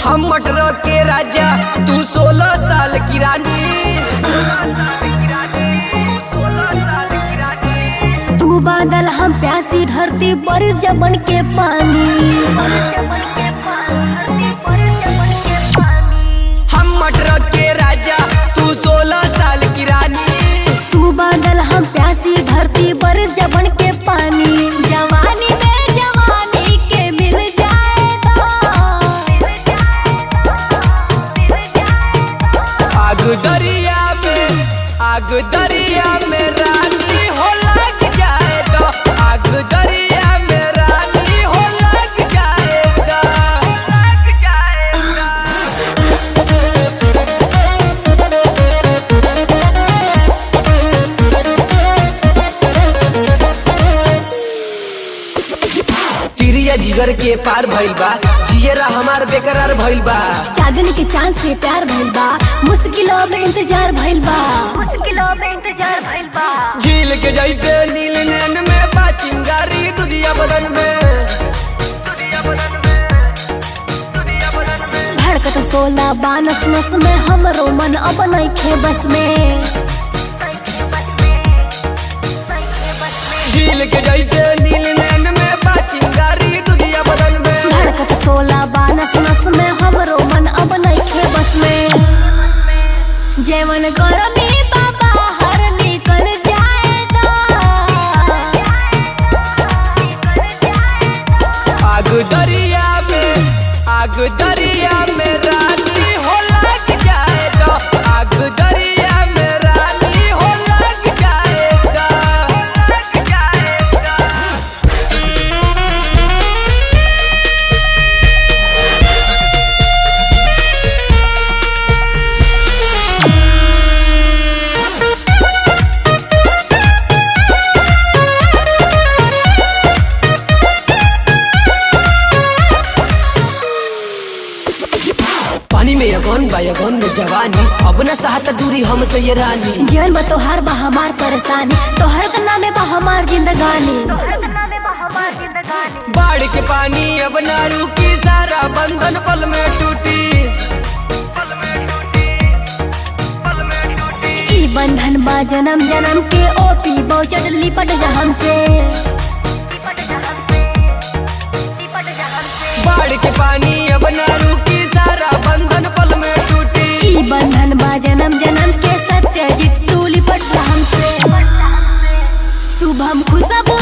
हम मटर के राजा तू 16 साल की रानी। तू बादल हम प्यासी धरती पर जबन के पानी। हम मटर के राजा तू 16 साल की रानी। तू बादल हम प्यासी धरती पर जबन के पानी। जवानी में जवानी के मिल जाए तो आग दरिया में रानी हो लग जाए तो। आग दरिया में रानी हो लग जाए तो। तिरिया जिगर के पार भइल बा, जियरा हमार बेकरार भइल बा। चांदनी के चांद से प्यार भइल बा, मुश्किलों में इंतजार भइल बा। झील के जैसे नील नैन में बा चिंगारी दुनिया बदन में। धड़कत 16 बानस नस में हमरो मन अब नइखे बस में। झील के जैसे नील नैन में बा चिंगारी दुनिया बदन में। धड़कत 16 बानस नस में हमरो मन अब नइखे बस में। जेवन गरमी बाबा हर निकल जाए तो। आग दरिया में रानी हो लग जाए तो। आग दरिया में रानी हो लग जाए तो। पानी में यगन में जवानी, अब न सहता दूरी हमसे ये रानी। जीवन में तोहार बा हमार परेशानी, तोहर के नामे बा हमार जिंदगानी। बाढ़ के पानी अब ना रुकी, सारा बंधन पल में टूटी। ई बंधन बा जन्म जन्म के, ओपी बहुचट लिपट जा हमसे। बाढ़ के पानी अब ना रुकी, सारा बंधन पल में टूटी। ई बंधन बा जन्म जन्म के, सत्यजीत तू लिपट जा हमसे। शुभम खुशबू